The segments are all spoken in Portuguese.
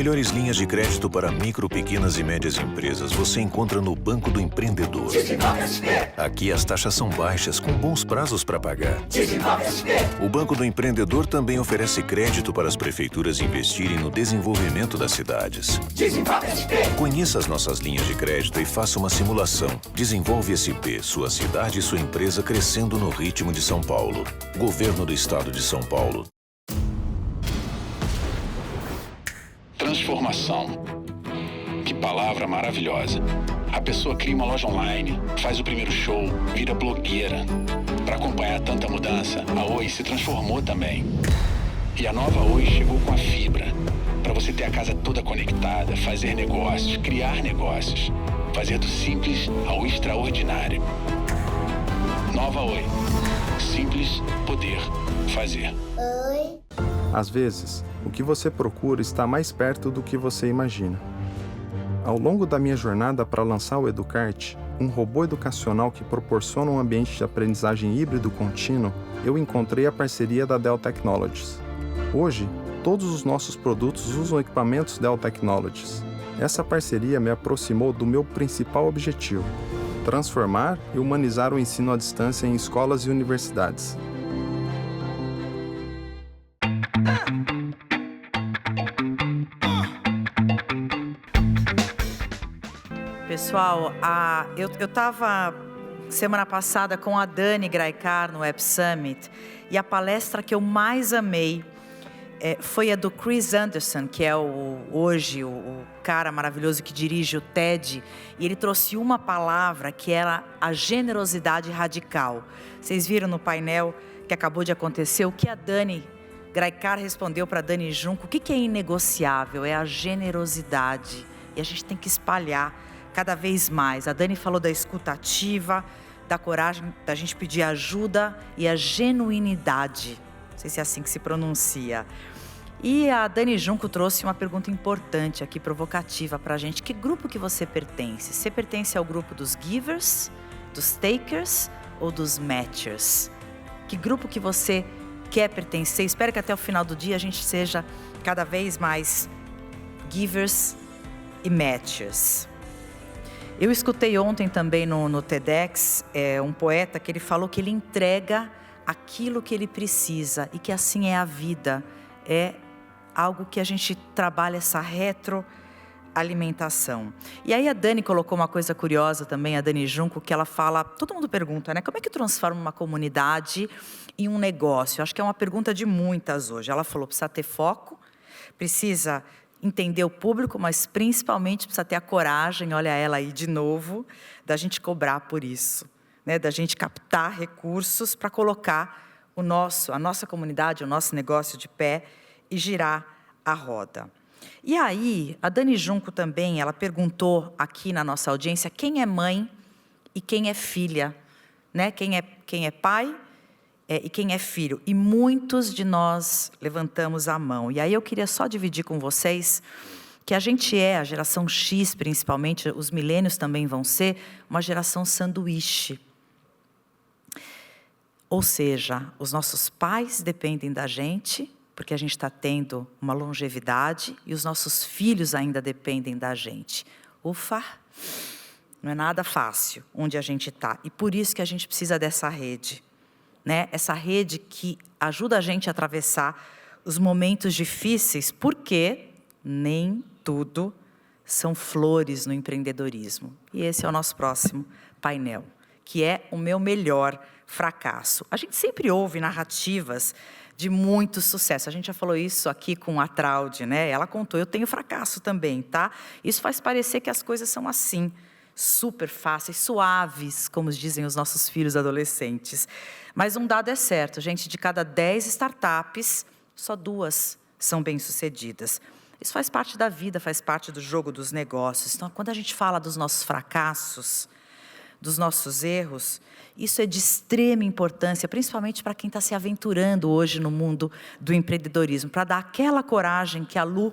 melhores linhas de crédito para micro, pequenas e médias empresas você encontra no Banco do Empreendedor. Aqui as taxas são baixas, com bons prazos para pagar. O Banco do Empreendedor também oferece crédito para as prefeituras investirem no desenvolvimento das cidades. Conheça as nossas linhas de crédito e faça uma simulação. Desenvolve SP, sua cidade e sua empresa crescendo no ritmo de São Paulo. Governo do Estado de São Paulo. Transformação. Que palavra maravilhosa. A pessoa cria uma loja online, faz o primeiro show, vira blogueira. Para acompanhar tanta mudança, a Oi se transformou também. E a nova Oi chegou com a fibra. Para você ter a casa toda conectada, fazer negócios, criar negócios. Fazer do simples ao extraordinário. Nova Oi. Simples, poder, fazer. Oi. Às vezes, o que você procura está mais perto do que você imagina. Ao longo da minha jornada para lançar o Educart, um robô educacional que proporciona um ambiente de aprendizagem híbrido contínuo, eu encontrei a parceria da Dell Technologies. Hoje, todos os nossos produtos usam equipamentos Dell Technologies. Essa parceria me aproximou do meu principal objetivo: transformar e humanizar o ensino à distância em escolas e universidades. Pessoal, eu estava semana passada com a Dani Graikar no Web Summit e a palestra que eu mais amei foi a do Chris Anderson, que é hoje o cara maravilhoso que dirige o TED, e ele trouxe uma palavra que era a generosidade radical. Vocês viram no painel que acabou de acontecer o que a Dani Graikar respondeu para a Dani Junco? O que é inegociável? É a generosidade, e a gente tem que espalhar cada vez mais. A Dani falou da escuta ativa, da coragem da gente pedir ajuda e a genuinidade. Não sei se é assim que se pronuncia. E a Dani Junco trouxe uma pergunta importante aqui, provocativa para a gente. Que grupo que você pertence? Você pertence ao grupo dos givers, dos takers ou dos matchers? Que grupo que você quer pertencer? Espero que até o final do dia a gente seja cada vez mais givers e matchers. Eu escutei ontem também no TEDx um poeta que ele falou que ele entrega aquilo que ele precisa e que assim é a vida. É algo que a gente trabalha, essa retroalimentação. E aí a Dani colocou uma coisa curiosa também, a Dani Junco, que ela fala, todo mundo pergunta, né? Como é que transforma uma comunidade em um negócio? Acho que é uma pergunta de muitas hoje. Ela falou, precisa ter foco, precisa entender o público, mas principalmente precisa ter a coragem, olha ela aí de novo, da gente cobrar por isso, né? Da gente captar recursos para colocar a nossa comunidade, o nosso negócio de pé e girar a roda. E aí, a Dani Junco também, ela perguntou aqui na nossa audiência quem é mãe e quem é filha, né? Quem é pai e quem é filho. E muitos de nós levantamos a mão. E aí eu queria só dividir com vocês que a gente a geração X principalmente, os milênios também vão ser, uma geração sanduíche. Ou seja, os nossos pais dependem da gente, porque a gente está tendo uma longevidade, e os nossos filhos ainda dependem da gente. Ufa! Não é nada fácil onde a gente está. E por isso que a gente precisa dessa rede, né? Essa rede que ajuda a gente a atravessar os momentos difíceis, porque nem tudo são flores no empreendedorismo. E esse é o nosso próximo painel, que é o meu melhor fracasso. A gente sempre ouve narrativas de muito sucesso. A gente já falou isso aqui com a Traude, né? Ela contou, eu tenho fracasso também, tá? Isso faz parecer que as coisas são assim, super fáceis, suaves, como dizem os nossos filhos adolescentes. Mas um dado é certo, gente, de cada 10 startups, só 2 são bem-sucedidas. Isso faz parte da vida, faz parte do jogo dos negócios. Então, quando a gente fala dos nossos fracassos, dos nossos erros, isso é de extrema importância, principalmente para quem está se aventurando hoje no mundo do empreendedorismo, para dar aquela coragem que a Lu,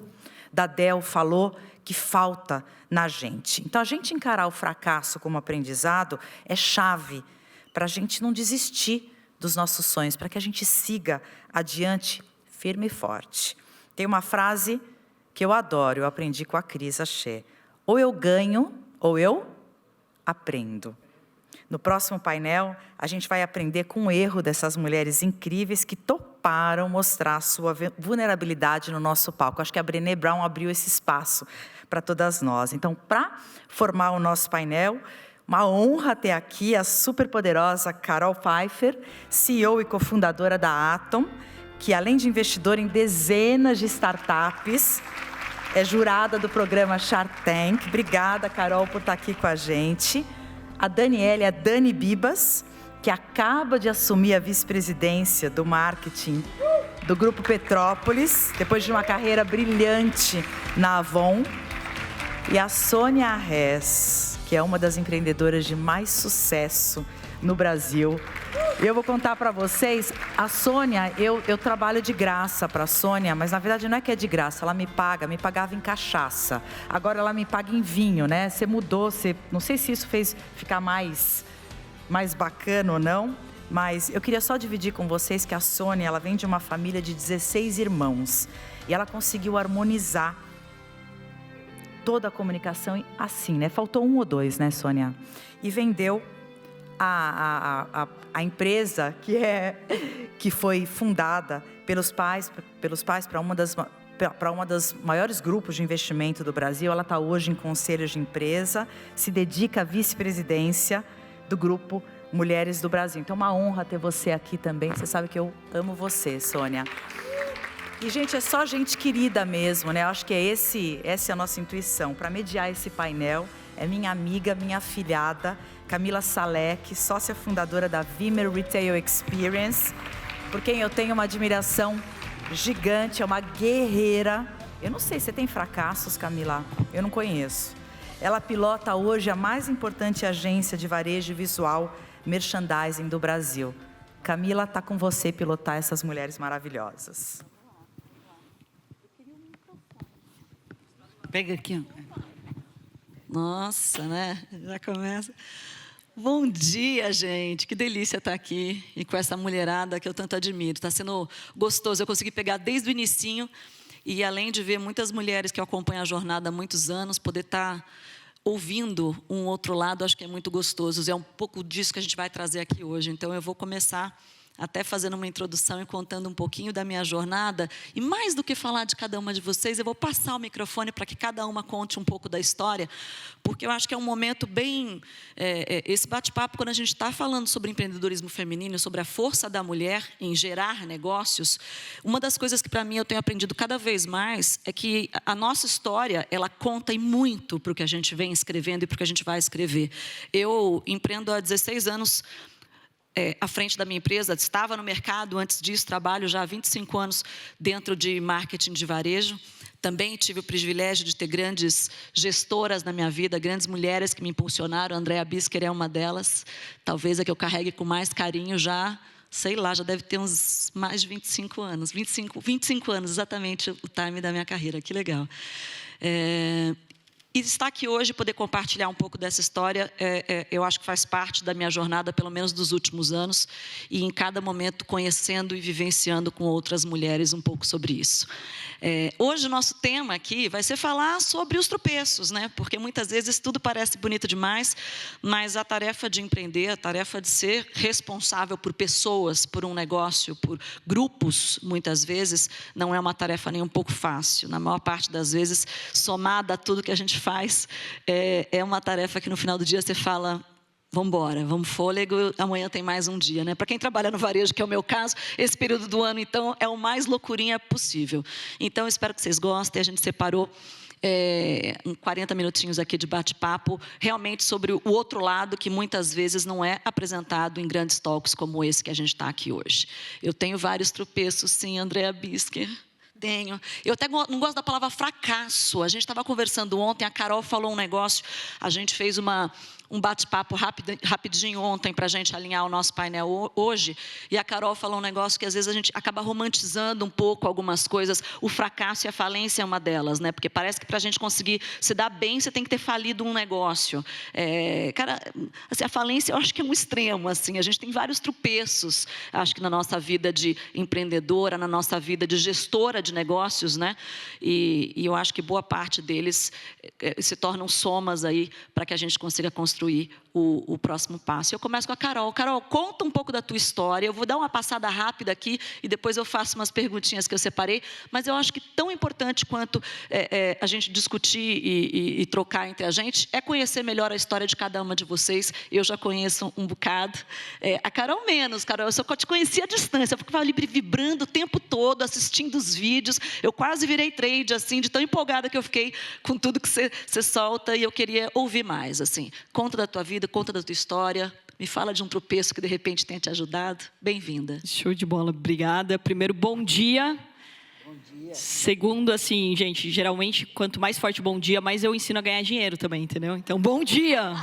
da Dell, falou que falta na gente. Então, a gente encarar o fracasso como aprendizado é chave para a gente não desistir dos nossos sonhos, para que a gente siga adiante firme e forte. Tem uma frase que eu adoro, eu aprendi com a Cris Axé. Ou eu ganho, ou eu aprendo. No próximo painel, a gente vai aprender com o erro dessas mulheres incríveis que toparam mostrar a sua vulnerabilidade no nosso palco. Acho que a Brené Brown abriu esse espaço para todas nós. Então, para formar o nosso painel, uma honra ter aqui a superpoderosa Carol Pfeiffer, CEO e cofundadora da Atom, que além de investidora em dezenas de startups, é jurada do programa Shark Tank. Obrigada, Carol, por estar aqui com a gente. A Dani Bibas, que acaba de assumir a vice-presidência do marketing do Grupo Petrópolis, depois de uma carreira brilhante na Avon. E a Sônia Arrés, que é uma das empreendedoras de mais sucesso no Brasil. Eu vou contar para vocês, a Sônia, eu trabalho de graça para a Sônia, mas na verdade não é que é de graça, ela me pagava em cachaça. Agora ela me paga em vinho, né? Você mudou, não sei se isso fez ficar mais bacana ou não, mas eu queria só dividir com vocês que a Sônia, ela vem de uma família de 16 irmãos e ela conseguiu harmonizar toda a comunicação assim, né? Faltou 1 ou 2, né, Sônia? E vendeu a empresa que foi fundada pelos pais para uma das maiores grupos de investimento do Brasil. Ela está hoje em conselhos de empresa, se dedica à vice-presidência do grupo Mulheres do Brasil. Então, é uma honra ter você aqui também. Você sabe que eu amo você, Sônia. E, gente, é só gente querida mesmo, né? Eu acho que essa é a nossa intuição. Para mediar esse painel, é minha amiga, minha afilhada, Camila Salek, sócia fundadora da Vimer Retail Experience, por quem eu tenho uma admiração gigante, é uma guerreira. Eu não sei, você tem fracassos, Camila? Eu não conheço. Ela pilota hoje a mais importante agência de varejo visual merchandising do Brasil. Camila, está com você pilotar essas mulheres maravilhosas. Pega aqui. Nossa, né? Já começa. Bom dia, gente. Que delícia estar aqui e com essa mulherada que eu tanto admiro. Está sendo gostoso. Eu consegui pegar desde o inicinho e, além de ver muitas mulheres que eu acompanho a jornada há muitos anos, poder estar ouvindo um outro lado, acho que é muito gostoso. É um pouco disso que a gente vai trazer aqui hoje. Então, eu vou começar até fazendo uma introdução e contando um pouquinho da minha jornada. E mais do que falar de cada uma de vocês, eu vou passar o microfone para que cada uma conte um pouco da história, porque eu acho que é um momento bem... esse bate-papo, quando a gente está falando sobre empreendedorismo feminino, sobre a força da mulher em gerar negócios, uma das coisas que, para mim, eu tenho aprendido cada vez mais é que a nossa história, ela conta e muito para o que a gente vem escrevendo e para o que a gente vai escrever. Eu empreendo há 16 anos... à frente da minha empresa, estava no mercado, antes disso, trabalho já há 25 anos dentro de marketing de varejo. Também tive o privilégio de ter grandes gestoras na minha vida, grandes mulheres que me impulsionaram. A Andrea Bisker é uma delas, talvez a que eu carregue com mais carinho já, sei lá, já deve ter uns mais de 25 anos. 25 anos, exatamente o time da minha carreira, que legal. E estar aqui hoje, poder compartilhar um pouco dessa história, eu acho que faz parte da minha jornada, pelo menos dos últimos anos, e em cada momento conhecendo e vivenciando com outras mulheres um pouco sobre isso. Hoje o nosso tema aqui vai ser falar sobre os tropeços, né? Porque muitas vezes tudo parece bonito demais, mas a tarefa de empreender, a tarefa de ser responsável por pessoas, por um negócio, por grupos, muitas vezes, não é uma tarefa nem um pouco fácil. Na maior parte das vezes, somada a tudo que a gente faz, é uma tarefa que no final do dia você fala: vamos embora, vamos fôlego, amanhã tem mais um dia, né? Para quem trabalha no varejo, que é o meu caso, esse período do ano, então, é o mais loucurinha possível. Então, eu espero que vocês gostem. A gente separou 40 minutinhos aqui de bate-papo, realmente sobre o outro lado, que muitas vezes não é apresentado em grandes talks como esse que a gente está aqui hoje. Eu tenho vários tropeços, sim, Andrea Bisker. Tenho. Eu até não gosto da palavra fracasso. A gente estava conversando ontem, a Carol falou um negócio, a gente fez uma um bate-papo rapidinho ontem para a gente alinhar o nosso painel hoje, e a Carol falou um negócio que às vezes a gente acaba romantizando um pouco algumas coisas. O fracasso e a falência é uma delas, né? Porque parece que para a gente conseguir se dar bem, você tem que ter falido um negócio. Cara, assim, a falência eu acho que é um extremo, assim. A gente tem vários tropeços, acho que na nossa vida de empreendedora, na nossa vida de gestora de negócios, né? E eu acho que boa parte deles se tornam somas aí para que a gente consiga construir o próximo passo. Eu começo com a Carol. Carol, conta um pouco da tua história. Eu vou dar uma passada rápida aqui e depois eu faço umas perguntinhas que eu separei, mas eu acho que tão importante quanto a gente discutir e trocar entre a gente é conhecer melhor a história de cada uma de vocês. Eu já conheço um bocado. A Carol menos, Carol, eu só te conheci à distância, porque eu estava ali vibrando o tempo todo, assistindo os vídeos. Eu quase virei trade, assim, de tão empolgada que eu fiquei com tudo que você solta, e eu queria ouvir mais, assim. Conta da tua vida, conta da tua história. Me fala de um tropeço que, de repente, tenha te ajudado. Bem-vinda. Show de bola, obrigada. Primeiro, bom dia. Bom dia. Segundo, assim, gente, geralmente, quanto mais forte o bom dia, mais eu ensino a ganhar dinheiro também, entendeu? Então, bom dia.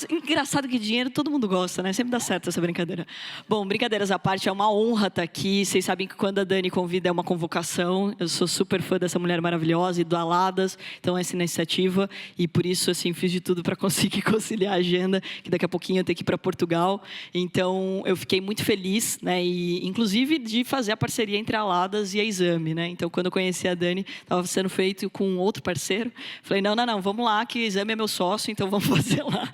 Engraçado que dinheiro todo mundo gosta, né? Sempre dá certo essa brincadeira. Bom, brincadeiras à parte, é uma honra estar aqui. Vocês sabem que quando a Dani convida é uma convocação. Eu sou super fã dessa mulher maravilhosa e do Aladas, então essa iniciativa. E por isso, assim, fiz de tudo para conseguir conciliar a agenda, que daqui a pouquinho eu tenho que ir para Portugal. Então, eu fiquei muito feliz, né? E, inclusive, de fazer a parceria entre a Aladas e a Exame, né? Então, quando eu conheci a Dani, estava sendo feito com outro parceiro. Falei, não, vamos lá, que a Exame é meu sócio, então vamos fazer lá.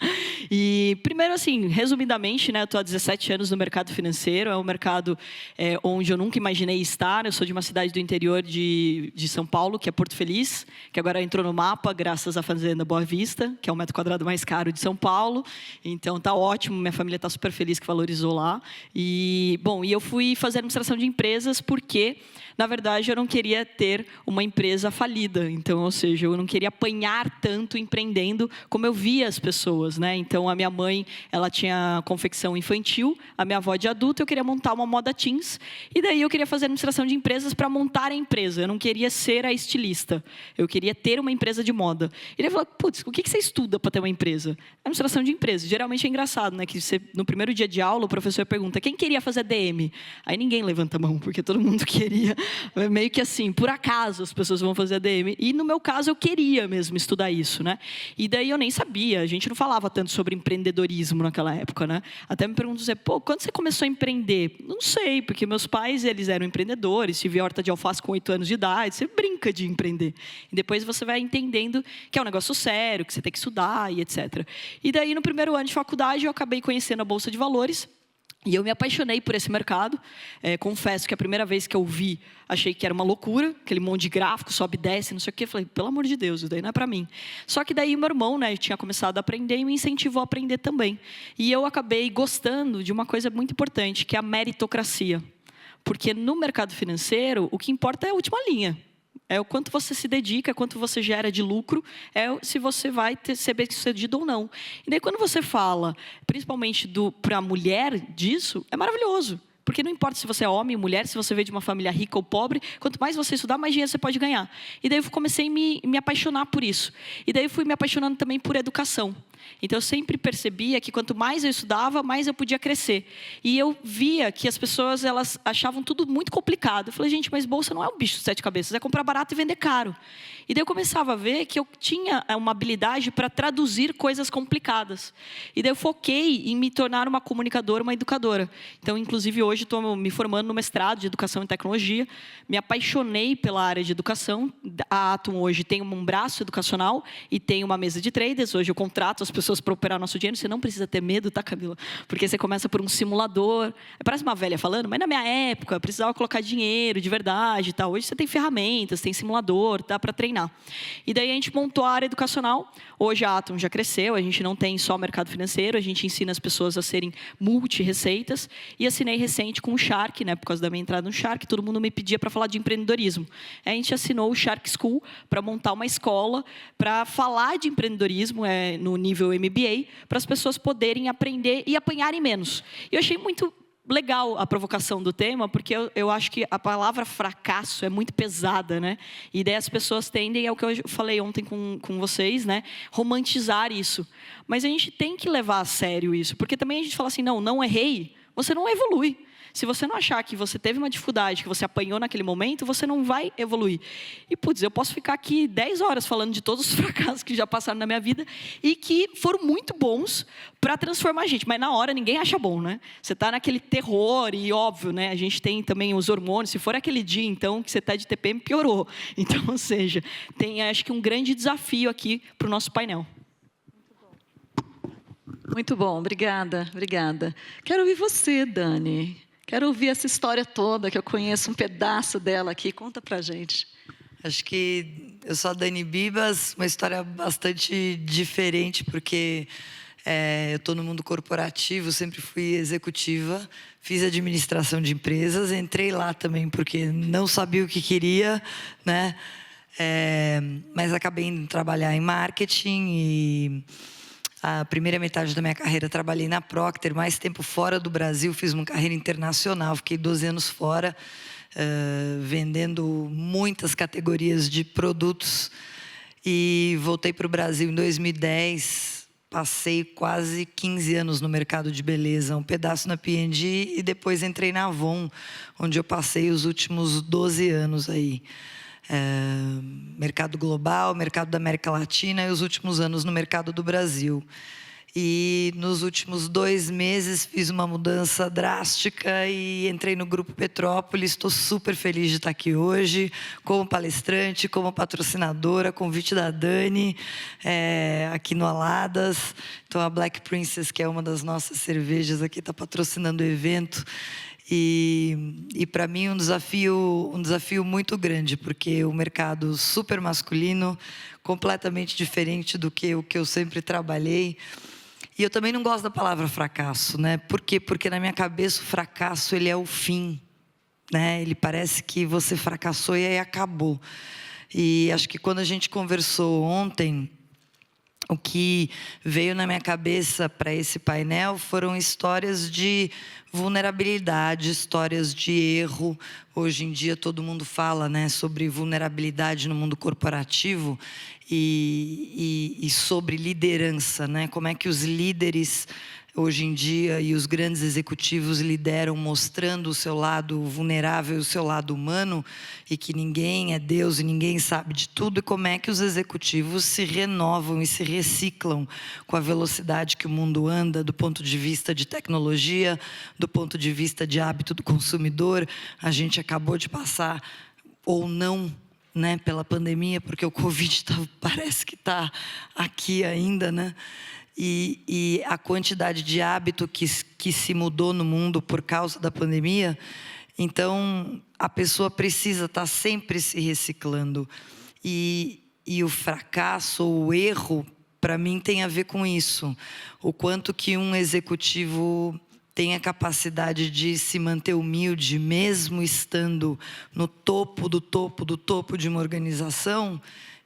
E primeiro, assim, resumidamente, né, eu estou há 17 anos no mercado financeiro. É um mercado onde eu nunca imaginei estar. Eu sou de uma cidade do interior de São Paulo, que é Porto Feliz, que agora entrou no mapa graças à Fazenda Boa Vista, que é o metro quadrado mais caro de São Paulo. Então tá ótimo, minha família está super feliz que valorizou lá. E eu fui fazer administração de empresas porque, na verdade, eu não queria ter uma empresa falida. Então, ou seja, eu não queria apanhar tanto empreendendo como eu via as pessoas, né? Então, a minha mãe, ela tinha confecção infantil, a minha avó de adulto, eu queria montar uma moda teens, e daí eu queria fazer administração de empresas para montar a empresa. Eu não queria ser a estilista, eu queria ter uma empresa de moda. E ele falou, putz, o que você estuda para ter uma empresa? Administração de empresas. Geralmente é engraçado, né? Que você, no primeiro dia de aula, o professor pergunta, quem queria fazer DM? Aí ninguém levanta a mão, porque todo mundo queria. Meio que assim, por acaso as pessoas vão fazer ADM. E no meu caso eu queria mesmo estudar isso, né? E daí eu nem sabia, a gente não falava tanto sobre empreendedorismo naquela época, né? Até me perguntam, quando você começou a empreender? Não sei, porque meus pais, eles eram empreendedores, tive horta de alface com 8 anos de idade, você brinca de empreender. E depois você vai entendendo que é um negócio sério, que você tem que estudar e etc. E daí no primeiro ano de faculdade eu acabei conhecendo a Bolsa de Valores. E eu me apaixonei por esse mercado. Confesso que a primeira vez que eu vi, achei que era uma loucura, aquele monte de gráfico, sobe e desce, não sei o quê. Falei, pelo amor de Deus, isso daí não é para mim. Só que daí meu irmão, né, tinha começado a aprender e me incentivou a aprender também. E eu acabei gostando de uma coisa muito importante, que é a meritocracia. Porque no mercado financeiro, o que importa é a última linha. É o quanto você se dedica, quanto você gera de lucro, se você vai ser bem-sucedido ou não. E daí, quando você fala, principalmente para a mulher disso, é maravilhoso. Porque não importa se você é homem ou mulher, se você veio de uma família rica ou pobre, quanto mais você estudar, mais dinheiro você pode ganhar. E daí eu comecei a me apaixonar por isso. E daí eu fui me apaixonando também por educação. Então eu sempre percebia que quanto mais eu estudava, mais eu podia crescer. E eu via que as pessoas, elas achavam tudo muito complicado. Eu falei, gente, mas bolsa não é um bicho de 7 cabeças, é comprar barato e vender caro. E daí eu começava a ver que eu tinha uma habilidade para traduzir coisas complicadas. E daí eu foquei em me tornar uma comunicadora, uma educadora. Então, inclusive, hoje estou me formando no mestrado de Educação e Tecnologia. Me apaixonei pela área de educação. A Atom hoje tem um braço educacional e tem uma mesa de traders. Hoje eu contrato as pessoas para operar nosso dinheiro. Você não precisa ter medo, tá, Camila? Porque você começa por um simulador. Parece uma velha falando, mas na minha época eu precisava colocar dinheiro de verdade e tal. Hoje você tem ferramentas, tem simulador, dá para treinar. E daí a gente montou a área educacional. Hoje a Atom já cresceu, a gente não tem só mercado financeiro, a gente ensina as pessoas a serem multi-receitas. E assinei recente com o Shark, né, por causa da minha entrada no Shark, todo mundo me pedia para falar de empreendedorismo. A gente assinou o Shark School para montar uma escola para falar de empreendedorismo no nível MBA, para as pessoas poderem aprender e apanharem menos. E eu achei muito legal a provocação do tema, porque eu acho que a palavra fracasso é muito pesada, né? E daí as pessoas tendem, é o que eu falei ontem com vocês, né? Romantizar isso. Mas a gente tem que levar a sério isso, porque também a gente fala assim, não errei, você não evolui. Se você não achar que você teve uma dificuldade, que você apanhou naquele momento, você não vai evoluir. E, putz, eu posso ficar aqui 10 horas falando de todos os fracassos que já passaram na minha vida e que foram muito bons para transformar a gente. Mas, na hora, ninguém acha bom, né? Você está naquele terror e, óbvio, né? A gente tem também os hormônios. Se for aquele dia, então, que você está de TPM, piorou. Então, ou seja, tem, acho que, um grande desafio aqui para o nosso painel. Muito bom, obrigada. Quero ouvir você, Dani. Quero ouvir essa história toda, que eu conheço um pedaço dela aqui. Conta pra gente. Acho que eu sou a Dani Bibas, uma história bastante diferente, porque eu estou no mundo corporativo, sempre fui executiva, fiz administração de empresas, entrei lá também porque não sabia o que queria, né? Mas acabei indo trabalhar em marketing e... A primeira metade da minha carreira trabalhei na Procter, mais tempo fora do Brasil, fiz uma carreira internacional, fiquei 12 anos fora, vendendo muitas categorias de produtos. E voltei para o Brasil em 2010, passei quase 15 anos no mercado de beleza, um pedaço na P&G e depois entrei na Avon, onde eu passei os últimos 12 anos aí. Mercado global, mercado da América Latina e os últimos anos no mercado do Brasil. E nos últimos 2 meses fiz uma mudança drástica e entrei no Grupo Petrópolis. Estou super feliz de estar aqui hoje, como palestrante, como patrocinadora, convite da Dani, aqui no Aladas. Então a Black Princess, que é uma das nossas cervejas aqui, está patrocinando o evento. E para mim um desafio muito grande, porque o mercado super masculino, completamente diferente do que o que eu sempre trabalhei. E eu também não gosto da palavra fracasso, né? Por quê? Porque na minha cabeça o fracasso ele é o fim, né? Ele parece que você fracassou e aí acabou. E acho que quando a gente conversou ontem, o que veio na minha cabeça para esse painel foram histórias de vulnerabilidade, histórias de erro. Hoje em dia todo mundo fala, né, sobre vulnerabilidade no mundo corporativo e sobre liderança, né? Como é que os líderes hoje em dia e os grandes executivos lideram mostrando o seu lado vulnerável, o seu lado humano, e que ninguém é Deus e ninguém sabe de tudo, e como é que os executivos se renovam e se reciclam com a velocidade que o mundo anda, do ponto de vista de tecnologia, do ponto de vista de hábito do consumidor. A gente acabou de passar, ou não, né, pela pandemia, porque o Covid parece que está aqui ainda, né? E a quantidade de hábito que se mudou no mundo por causa da pandemia. Então, a pessoa precisa estar sempre se reciclando. E o fracasso, ou o erro, para mim, tem a ver com isso. O quanto que um executivo tem a capacidade de se manter humilde, mesmo estando no topo do topo do topo de uma organização,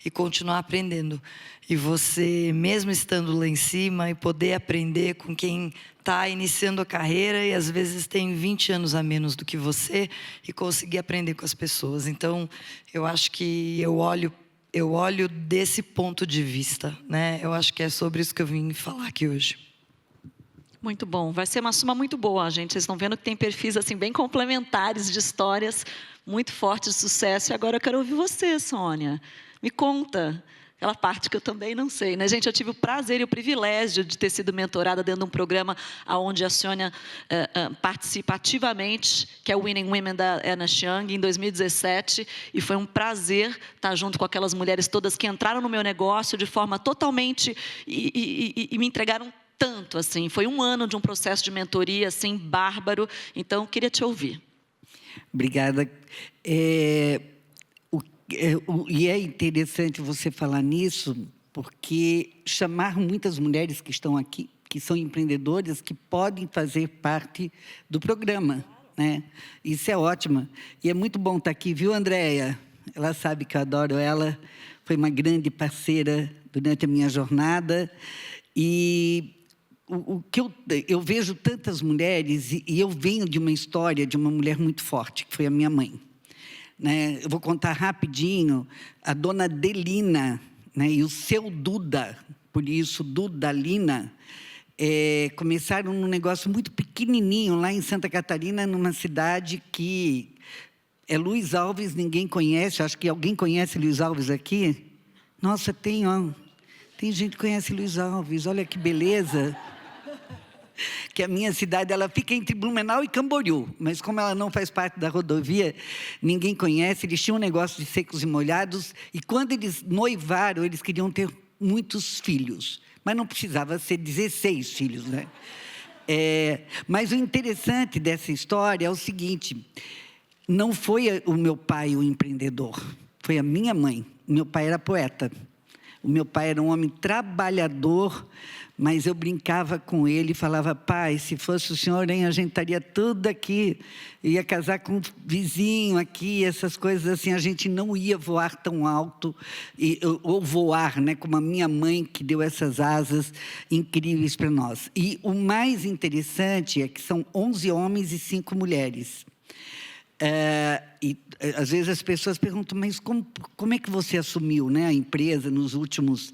e continuar aprendendo. E você, mesmo estando lá em cima, e poder aprender com quem está iniciando a carreira e às vezes tem 20 anos a menos do que você, e conseguir aprender com as pessoas. Então, eu acho que eu olho desse ponto de vista, né? Eu acho que é sobre isso que eu vim falar aqui hoje. Muito bom. Vai ser uma suma muito boa, gente. Vocês estão vendo que tem perfis assim bem complementares de histórias muito fortes de sucesso. E agora eu quero ouvir você, Sônia. Me conta aquela parte que eu também não sei, né? Gente, eu tive o prazer e o privilégio de ter sido mentorada dentro de um programa onde a Sônia participa ativamente, que é o Winning Women da Ernst Young, em 2017, e foi um prazer estar junto com aquelas mulheres todas que entraram no meu negócio de forma totalmente e me entregaram tanto, assim. Foi um ano de um processo de mentoria, assim, bárbaro. Então, queria te ouvir. Obrigada. E é interessante você falar nisso, porque chamar muitas mulheres que estão aqui, que são empreendedoras, que podem fazer parte do programa, né? Isso é ótimo. E é muito bom estar aqui, viu, Andréia? Ela sabe que eu adoro ela, foi uma grande parceira durante a minha jornada. E o que eu vejo tantas mulheres, e eu venho de uma história de uma mulher muito forte, que foi a minha mãe. Né? Eu vou contar rapidinho, a dona Delina, né, e o seu Duda, por isso Dudalina, começaram num negócio muito pequenininho, lá em Santa Catarina, numa cidade que é Luiz Alves, ninguém conhece, acho que alguém conhece Luiz Alves aqui? Nossa, tem gente que conhece Luiz Alves, olha que beleza. Que a minha cidade, ela fica entre Blumenau e Camboriú, mas como ela não faz parte da rodovia, ninguém conhece. Eles tinham um negócio de secos e molhados, e quando eles noivaram, eles queriam ter muitos filhos, mas não precisava ser 16 filhos, né? Mas o interessante dessa história é o seguinte, não foi o meu pai o empreendedor, foi a minha mãe. Meu pai era poeta. O meu pai era um homem trabalhador, mas eu brincava com ele e falava, pai, se fosse o senhor, hein, a gente estaria tudo aqui, ia casar com um vizinho aqui, essas coisas assim, a gente não ia voar tão alto, ou voar, né, como a minha mãe, que deu essas asas incríveis para nós. E o mais interessante é que são 11 homens e 5 mulheres. E às vezes as pessoas perguntam, mas como é que você assumiu, né, a empresa nos últimos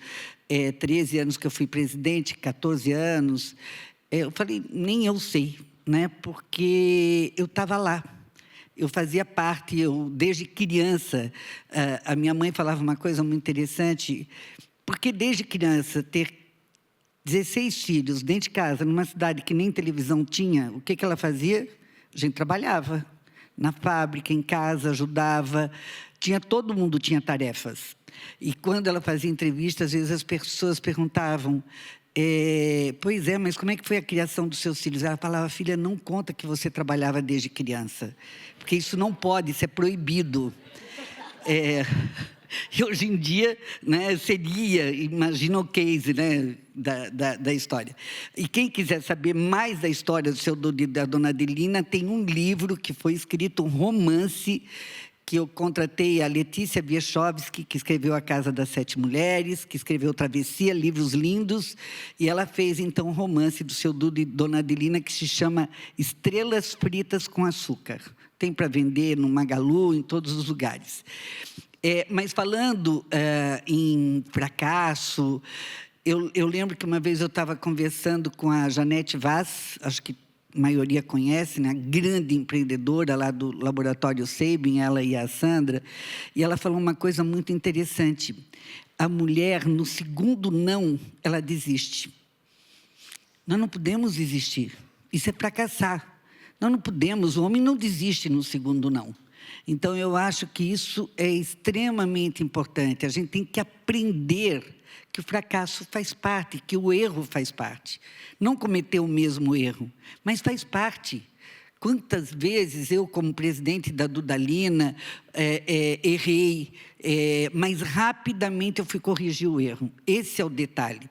13 anos que eu fui presidente, 14 anos? Eu falei, nem eu sei, né, porque eu estava lá. Eu fazia parte, desde criança, a minha mãe falava uma coisa muito interessante, porque desde criança ter 16 filhos dentro de casa, numa cidade que nem televisão tinha, o que ela fazia? A gente trabalhava. Na fábrica, em casa, ajudava. Todo mundo tinha tarefas. E quando ela fazia entrevista, às vezes as pessoas perguntavam, pois é, mas como é que foi a criação dos seus filhos? Ela falava, filha, não conta que você trabalhava desde criança, porque isso não pode, isso é proibido. E hoje em dia, né, seria, imagina o case, né, da história. E quem quiser saber mais da história do seu Duda e da dona Adelina, tem um livro que foi escrito, um romance, que eu contratei a Letícia Biechovski, que escreveu A Casa das 7 Mulheres, que escreveu Travessia, livros lindos, e ela fez, então, um romance do seu Duda e dona Adelina, que se chama Estrelas Fritas com Açúcar. Tem para vender no Magalu, em todos os lugares. Mas falando em fracasso, eu lembro que uma vez eu estava conversando com a Janete Vaz, acho que a maioria conhece, né, a grande empreendedora lá do Laboratório Sabin, ela e a Sandra, e ela falou uma coisa muito interessante. A mulher, no segundo não, ela desiste. Nós não podemos desistir. Isso é fracassar. Nós não podemos, o homem não desiste no segundo não. Então, eu acho que isso é extremamente importante. A gente tem que aprender que o fracasso faz parte, que o erro faz parte. Não cometer o mesmo erro, mas faz parte. Quantas vezes eu, como presidente da Dudalina, errei, mas rapidamente eu fui corrigir o erro. Esse é o detalhe.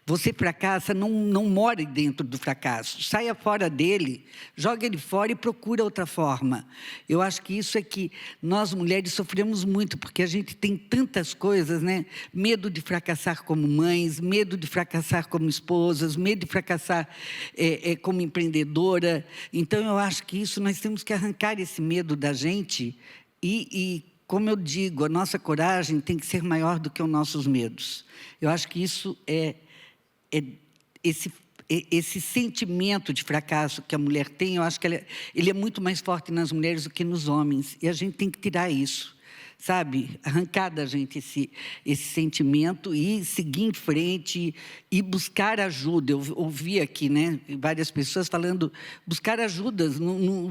Você fracassa, não more dentro do fracasso. Saia fora dele, joga ele fora e procura outra forma. Eu acho que isso é que nós, mulheres, sofremos muito, porque a gente tem tantas coisas, né? Medo de fracassar como mães, medo de fracassar como esposas, medo de fracassar como empreendedora. Então, eu acho que isso, nós temos que arrancar esse medo da gente e como eu digo, a nossa coragem tem que ser maior do que os nossos medos. Eu acho que isso esse sentimento de fracasso que a mulher tem, eu acho que ele é muito mais forte nas mulheres do que nos homens. E a gente tem que tirar isso, sabe? Arrancar da gente esse sentimento e seguir em frente e buscar ajuda. Eu ouvi aqui, né, várias pessoas falando, buscar ajudas.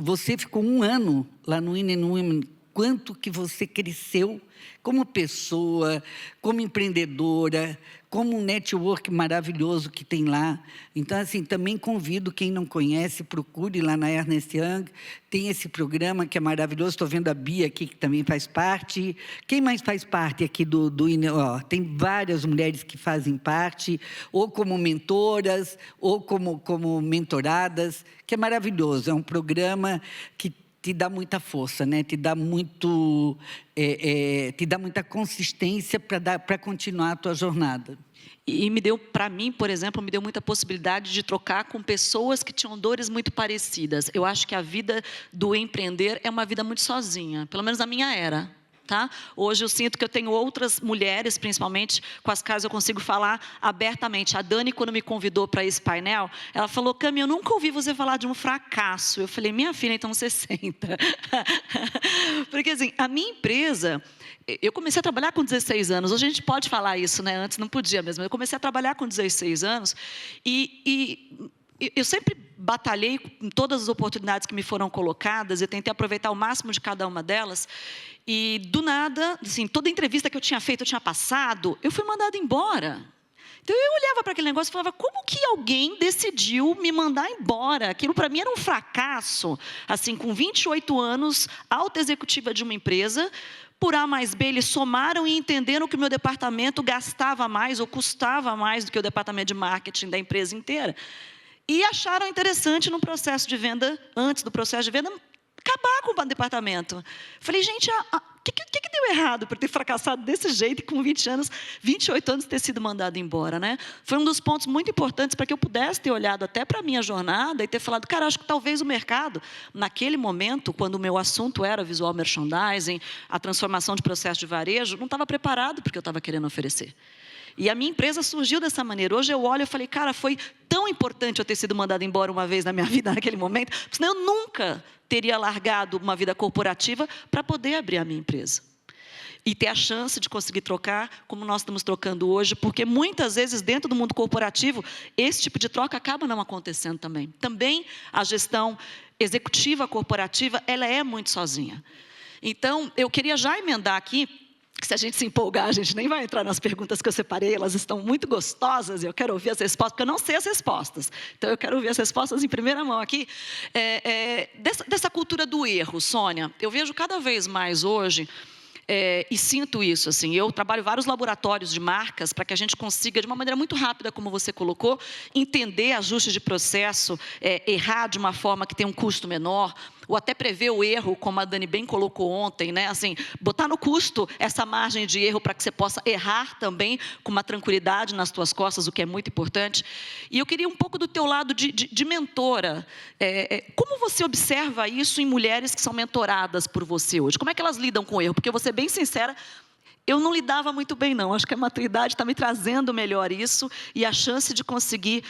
Você ficou 1 ano lá no In Women. Quanto que você cresceu como pessoa, como empreendedora, como um network maravilhoso que tem lá. Então, assim, também convido quem não conhece, procure lá na Ernst Young, tem esse programa que é maravilhoso, estou vendo a Bia aqui, que também faz parte. Quem mais faz parte aqui do tem várias mulheres que fazem parte, ou como mentoras, ou como mentoradas, que é maravilhoso. É um programa que te dá muita força, né? Te dá muita consistência para continuar a tua jornada. E me deu, para mim, por exemplo, me deu muita possibilidade de trocar com pessoas que tinham dores muito parecidas. Eu acho que a vida do empreender é uma vida muito sozinha, pelo menos a minha era. Tá? Hoje eu sinto que eu tenho outras mulheres, principalmente, com as quais eu consigo falar abertamente. A Dani, quando me convidou para esse painel, ela falou: Cami, eu nunca ouvi você falar de um fracasso. Eu falei: minha filha, então você senta. Porque, assim, a minha empresa, eu comecei a trabalhar com 16 anos. Hoje a gente pode falar isso, né? Antes não podia mesmo. Eu comecei a trabalhar com 16 anos e eu sempre batalhei em todas as oportunidades que me foram colocadas e tentei aproveitar o máximo de cada uma delas. E, do nada, assim, toda entrevista que eu tinha feito, eu tinha passado, eu fui mandada embora. Então, eu olhava para aquele negócio e falava: como que alguém decidiu me mandar embora? Aquilo, para mim, era um fracasso. Assim, com 28 anos, alta executiva de uma empresa, por A mais B, eles somaram e entenderam que o meu departamento gastava mais ou custava mais do que o departamento de marketing da empresa inteira. E acharam interessante, no processo de venda, antes do processo de venda, acabar com o departamento. Falei: gente, o que deu errado por ter fracassado desse jeito e com 28 anos ter sido mandado embora, né? Foi um dos pontos muito importantes para que eu pudesse ter olhado até para a minha jornada e ter falado: cara, acho que talvez o mercado, naquele momento, quando o meu assunto era visual merchandising, a transformação de processo de varejo, não estava preparado para o que eu estava querendo oferecer. E a minha empresa surgiu dessa maneira. Hoje eu olho e falei: cara, foi tão importante eu ter sido mandada embora uma vez na minha vida, naquele momento, senão eu nunca teria largado uma vida corporativa para poder abrir a minha empresa. E ter a chance de conseguir trocar, como nós estamos trocando hoje, porque muitas vezes, dentro do mundo corporativo, esse tipo de troca acaba não acontecendo também. Também a gestão executiva corporativa, ela é muito sozinha. Então, eu queria já emendar aqui, que se a gente se empolgar, a gente nem vai entrar nas perguntas que eu separei, elas estão muito gostosas, e eu quero ouvir as respostas, porque eu não sei as respostas. Então, eu quero ouvir as respostas em primeira mão aqui. Dessa cultura do erro, Sônia, eu vejo cada vez mais hoje, e sinto isso, assim, eu trabalho em vários laboratórios de marcas para que a gente consiga, de uma maneira muito rápida, como você colocou, entender ajustes de processo, errar de uma forma que tem um custo menor, ou até prever o erro, como a Dani bem colocou ontem, né? Assim, botar no custo essa margem de erro para que você possa errar também com uma tranquilidade nas tuas costas, o que é muito importante. E eu queria um pouco do teu lado de mentora. Como você observa isso em mulheres que são mentoradas por você hoje? Como é que elas lidam com o erro? Porque eu vou ser bem sincera, eu não lidava muito bem, não. Acho que a maturidade está me trazendo melhor isso e a chance de conseguir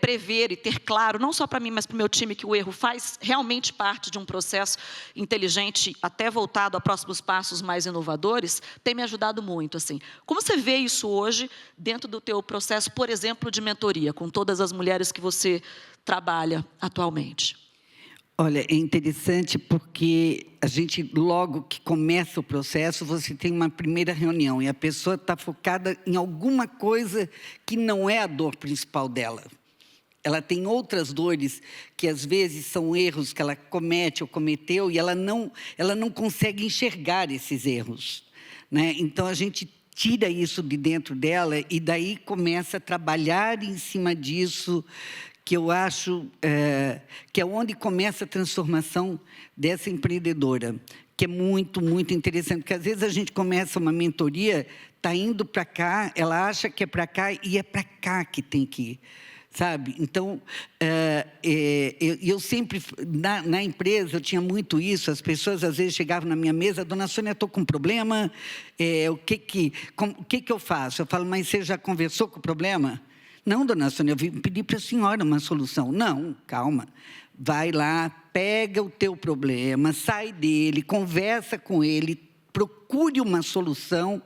prever e ter claro, não só para mim, mas para o meu time, que o erro faz realmente parte de um processo inteligente, até voltado a próximos passos mais inovadores, tem me ajudado muito. Assim. Como você vê isso hoje dentro do teu processo, por exemplo, de mentoria, com todas as mulheres que você trabalha atualmente? Olha, é interessante porque a gente, logo que começa o processo, você tem uma primeira reunião e a pessoa está focada em alguma coisa que não é a dor principal dela. Ela tem outras dores que, às vezes, são erros que ela comete ou cometeu e ela não consegue enxergar esses erros, né? Então, a gente tira isso de dentro dela e daí começa a trabalhar em cima disso, que eu acho que é onde começa a transformação dessa empreendedora, que é muito, muito interessante, porque às vezes a gente começa uma mentoria, está indo para cá, ela acha que é para cá e é para cá que tem que ir, sabe? Então, eu sempre, na empresa, eu tinha muito isso, as pessoas às vezes chegavam na minha mesa: dona Sônia, estou com um problema, o que eu faço? Eu falo: mas você já conversou com o problema? Não, dona Sônia, eu vim pedir para a senhora uma solução. Não, calma. Vai lá, pega o teu problema, sai dele, conversa com ele, procure uma solução,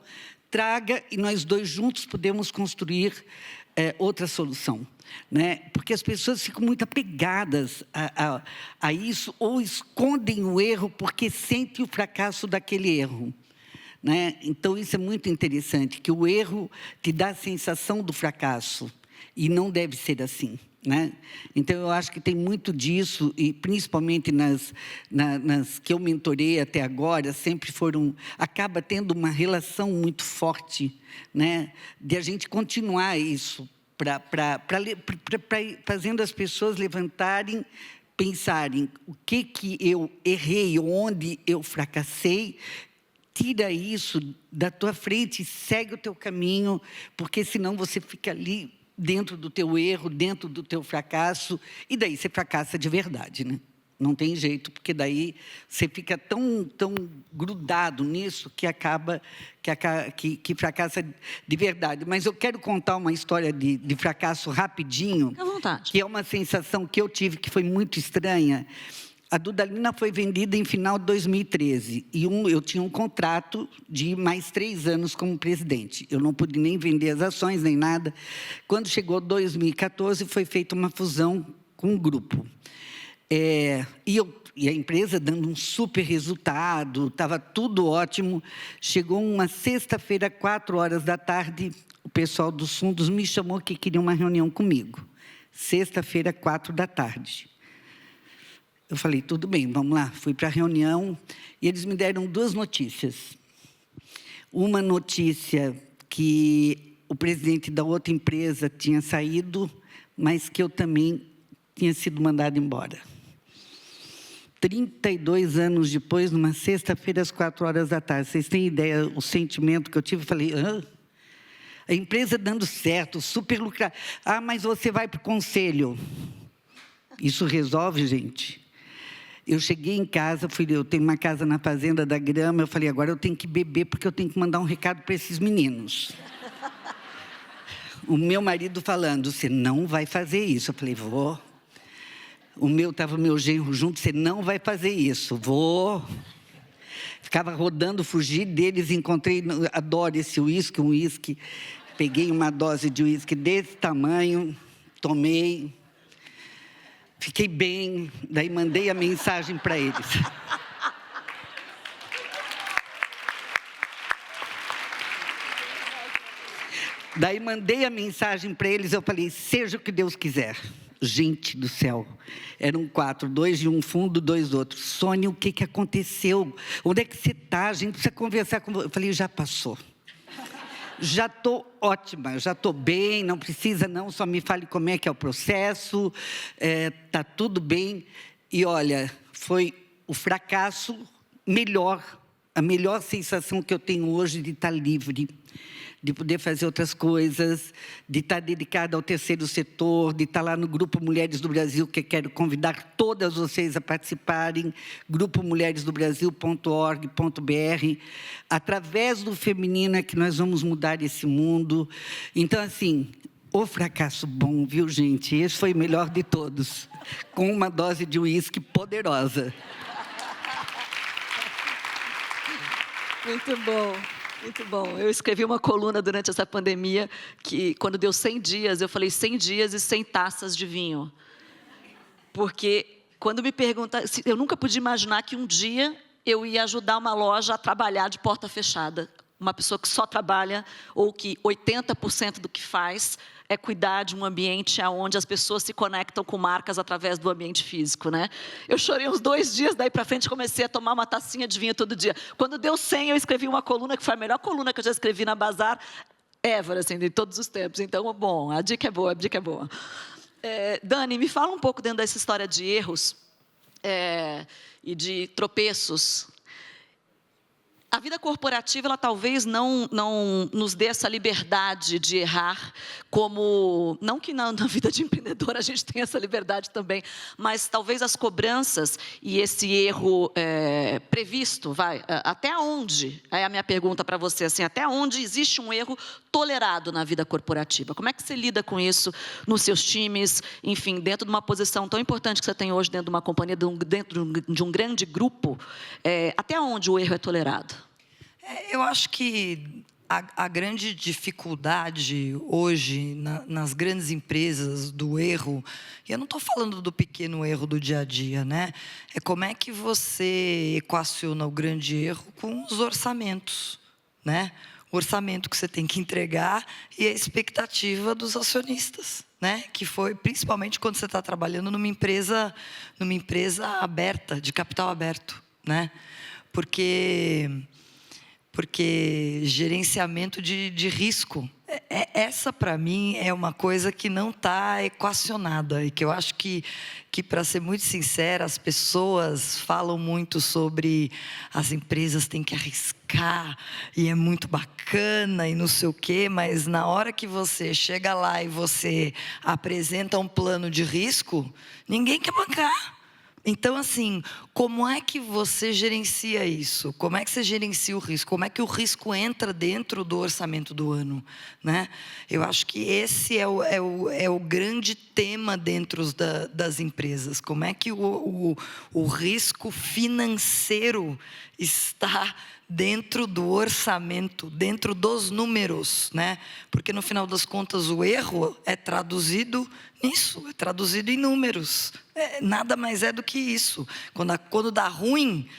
traga e nós dois juntos podemos construir outra solução, né? Porque as pessoas ficam muito apegadas a isso ou escondem o erro porque sentem o fracasso daquele erro, né? Então, isso é muito interessante, que o erro te dá a sensação do fracasso. E não deve ser assim, né? Então, eu acho que tem muito disso, e principalmente nas que eu mentorei até agora, sempre acaba tendo uma relação muito forte, né? De a gente continuar isso, fazendo as pessoas levantarem pensarem o que eu errei, onde eu fracassei, tira isso da tua frente e segue o teu caminho, porque senão você fica ali dentro do teu erro, dentro do teu fracasso, e daí você fracassa de verdade, né? Não tem jeito, porque daí você fica tão grudado nisso que que fracassa de verdade. Mas eu quero contar uma história de fracasso rapidinho. Fica à vontade. Que é uma sensação que eu tive que foi muito estranha. A Dudalina foi vendida em final de 2013 e eu tinha um contrato de mais 3 anos como presidente. Eu não pude nem vender as ações, nem nada. Quando chegou 2014, foi feita uma fusão com um grupo. E a empresa dando um super resultado, estava tudo ótimo. Chegou uma sexta-feira, 16h, o pessoal dos fundos me chamou que queria uma reunião comigo. Sexta-feira, 16h. Eu falei, tudo bem, vamos lá. Fui para a reunião e eles me deram 2 notícias. Uma notícia que o presidente da outra empresa tinha saído, mas que eu também tinha sido mandado embora. 32 anos depois, numa sexta-feira, às 16h. Vocês têm ideia o sentimento que eu tive? Eu falei, a empresa dando certo, super lucrada. Mas você vai para o conselho. Isso resolve, gente? Eu cheguei em casa, eu tenho uma casa na Fazenda da Grama, eu falei, agora eu tenho que beber, porque eu tenho que mandar um recado para esses meninos. O meu marido falando, você não vai fazer isso. Eu falei, vou. Estava o meu genro junto, você não vai fazer isso, vou. Ficava rodando, fugi deles, encontrei, adoro esse uísque, um uísque. Peguei uma dose de uísque desse tamanho, tomei, fiquei bem, daí mandei a mensagem para eles. Daí mandei a mensagem para eles, eu falei, seja o que Deus quiser. Gente do céu, eram 4, 2 de um fundo, 2 outros. Sônia, o que aconteceu? Onde é que você está? A gente precisa conversar com você. Eu falei, já passou. Já estou ótima, já estou bem, não precisa não, só me fale como é que é o processo, está tudo bem. E olha, foi o fracasso a melhor sensação que eu tenho hoje de estar livre, de poder fazer outras coisas, de estar dedicada ao terceiro setor, de estar lá no Grupo Mulheres do Brasil, que quero convidar todas vocês a participarem, grupomulheresdobrasil.org.br. Através do feminino é que nós vamos mudar esse mundo. Então, assim, o fracasso bom, viu, gente? Esse foi o melhor de todos, com uma dose de uísque poderosa. Muito bom. Muito bom. Eu escrevi uma coluna durante essa pandemia que, quando deu 100 dias, eu falei 100 dias e 100 taças de vinho. Porque, quando me perguntam, eu nunca podia imaginar que um dia eu ia ajudar uma loja a trabalhar de porta fechada. Uma pessoa que só trabalha, ou que 80% do que faz é cuidar de um ambiente onde as pessoas se conectam com marcas através do ambiente físico, né? Eu chorei uns 2 dias, daí para frente comecei a tomar uma tacinha de vinho todo dia. Quando deu 100, eu escrevi uma coluna, que foi a melhor coluna que eu já escrevi na Bazar ever, assim, de todos os tempos. Então, bom, a dica é boa, a dica é boa. Dani, me fala um pouco dentro dessa história de erros e de tropeços. A vida corporativa, ela talvez não nos dê essa liberdade de errar, como... Não que na vida de empreendedor a gente tenha essa liberdade também, mas talvez as cobranças e esse erro previsto, até onde? É a minha pergunta para você, assim, até onde existe um erro tolerado na vida corporativa? Como é que você lida com isso nos seus times, enfim, dentro de uma posição tão importante que você tem hoje dentro de uma companhia, dentro de um grande grupo, até onde o erro é tolerado? Eu acho que a grande dificuldade hoje nas grandes empresas do erro, e eu não estou falando do pequeno erro do dia a dia, né? É como é que você equaciona o grande erro com os orçamentos, né? O orçamento que você tem que entregar e a expectativa dos acionistas, né? Que foi principalmente quando você está trabalhando numa empresa aberta, de capital aberto, né? Porque porque gerenciamento de risco, essa para mim é uma coisa que não está equacionada, e que eu acho que para ser muito sincera, as pessoas falam muito sobre as empresas têm que arriscar, e é muito bacana, e não sei o quê, mas na hora que você chega lá e você apresenta um plano de risco, ninguém quer bancar. Então, assim, como é que você gerencia isso? Como é que você gerencia o risco? Como é que o risco entra dentro do orçamento do ano, né? Eu acho que esse é o grande tema dentro das empresas. Como é que o risco financeiro está dentro do orçamento, dentro dos números, né? Porque, no final das contas, o erro é traduzido nisso, é traduzido em números. Nada mais é do que isso. Quando dá ruim,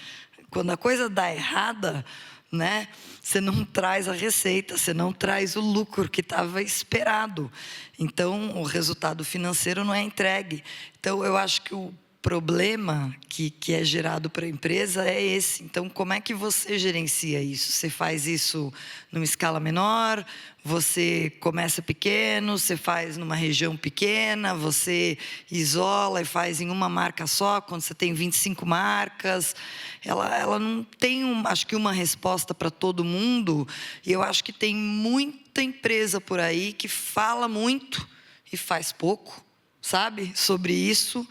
quando a coisa dá errada, né? Você não traz a receita, você não traz o lucro que estava esperado. Então, o resultado financeiro não é entregue. Então, eu acho que o problema que é gerado para a empresa é esse. Então, como é que você gerencia isso? Você faz isso numa escala menor, você começa pequeno, você faz numa região pequena, você isola e faz em uma marca só, quando você tem 25 marcas. Ela não tem, acho que, uma resposta para todo mundo, e eu acho que tem muita empresa por aí que fala muito e faz pouco, sabe, sobre isso,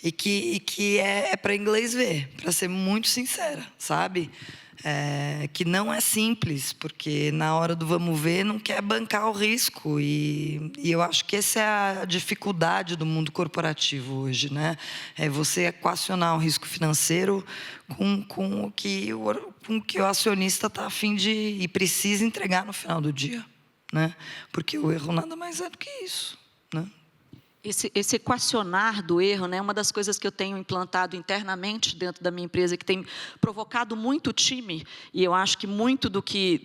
e que é para inglês ver, para ser muito sincera, sabe? Que não é simples, porque na hora do vamos ver não quer bancar o risco, e eu acho que essa é a dificuldade do mundo corporativo hoje, né? É você equacionar o risco financeiro com o que o acionista está a fim de e precisa entregar no final do dia, né? Porque o erro nada mais é do que isso, né? Esse equacionar do erro, né, é uma das coisas que eu tenho implantado internamente dentro da minha empresa, que tem provocado muito o time, e eu acho que muito do que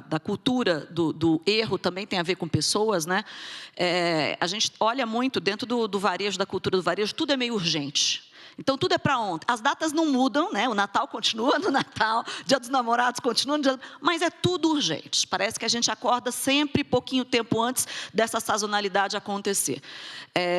da cultura do erro também tem a ver com pessoas, né? A gente olha muito dentro do varejo, da cultura do varejo, tudo é meio urgente. Então, tudo é para ontem. As datas não mudam, né? O Natal continua no Natal, Dia dos Namorados continua no Dia... Mas é tudo urgente. Parece que a gente acorda sempre pouquinho tempo antes dessa sazonalidade acontecer.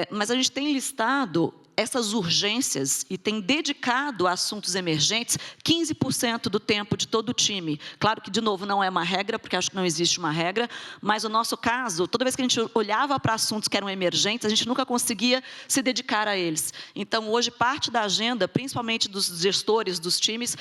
Mas a gente tem listado essas urgências e tem dedicado a assuntos emergentes 15% do tempo de todo o time. Claro que, de novo, não é uma regra, porque acho que não existe uma regra, mas, no nosso caso, toda vez que a gente olhava para assuntos que eram emergentes, a gente nunca conseguia se dedicar a eles. Então, hoje, parte da agenda, principalmente dos gestores dos times,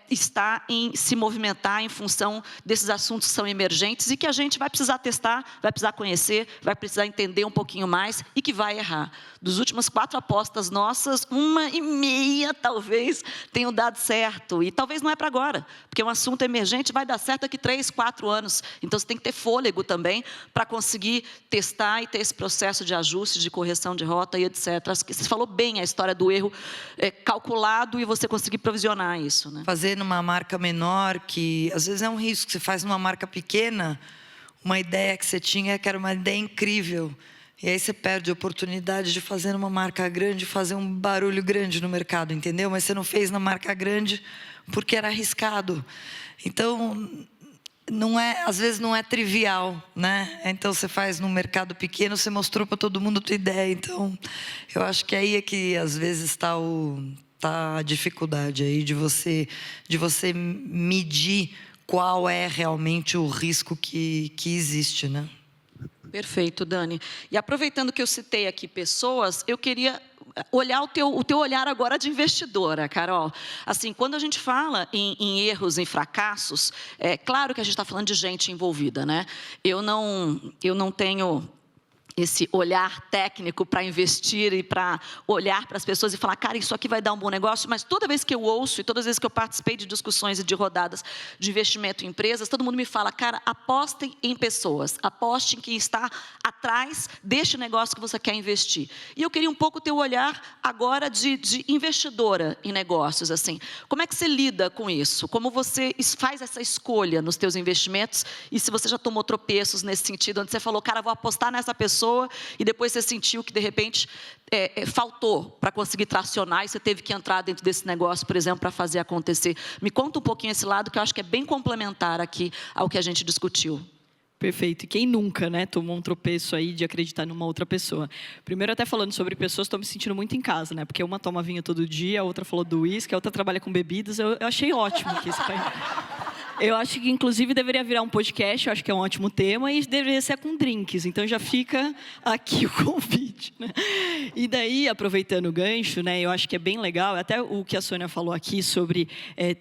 está em se movimentar em função desses assuntos que são emergentes e que a gente vai precisar testar, vai precisar conhecer, vai precisar entender um pouquinho mais e que vai errar. Dos últimas 4 apostas nossas, 1,5 talvez tenham dado certo. E talvez não é para agora, porque um assunto emergente vai dar certo daqui 3, 4 anos. Então, você tem que ter fôlego também para conseguir testar e ter esse processo de ajuste, de correção de rota e etc. Você falou bem a história do erro calculado e você conseguir provisionar isso, né? Fazer numa marca menor, que às vezes é um risco. Você faz numa marca pequena, uma ideia que você tinha que era uma ideia incrível. E aí você perde a oportunidade de fazer numa marca grande, fazer um barulho grande no mercado, entendeu? Mas você não fez na marca grande porque era arriscado. Então, às vezes não é trivial, né? Então, você faz num mercado pequeno, você mostrou para todo mundo a tua ideia. Então, eu acho que aí é que às vezes está a dificuldade aí de você medir qual é realmente o risco que existe, né? Perfeito, Dani. E aproveitando que eu citei aqui pessoas, eu queria olhar o teu olhar agora de investidora, Carol. Assim, quando a gente fala em erros, em fracassos, é claro que a gente está falando de gente envolvida, né? Eu não tenho esse olhar técnico para investir e para olhar para as pessoas e falar, cara, isso aqui vai dar um bom negócio, mas toda vez que eu ouço e todas as vezes que eu participei de discussões e de rodadas de investimento em empresas, todo mundo me fala, cara, apostem em pessoas, aposte em quem está atrás deste negócio que você quer investir. E eu queria um pouco ter o olhar agora de investidora em negócios, assim. Como é que você lida com isso? Como você faz essa escolha nos teus investimentos? E se você já tomou tropeços nesse sentido, onde você falou, cara, vou apostar nessa pessoa, pessoa e depois você sentiu que, de repente, faltou para conseguir tracionar e você teve que entrar dentro desse negócio, por exemplo, para fazer acontecer. Me conta um pouquinho esse lado, que eu acho que é bem complementar aqui ao que a gente discutiu. Perfeito. E quem nunca, né, tomou um tropeço aí de acreditar numa outra pessoa? Primeiro, até falando sobre pessoas, estou me sentindo muito em casa, né? Porque uma toma vinho todo dia, a outra falou do uísque, a outra trabalha com bebidas. Eu achei ótimo aqui esse país. Eu acho que, inclusive, deveria virar um podcast, eu acho que é um ótimo tema, e deveria ser com drinks. Então, já fica aqui o convite, né? E daí, aproveitando o gancho, né, eu acho que é bem legal, até o que a Sônia falou aqui sobre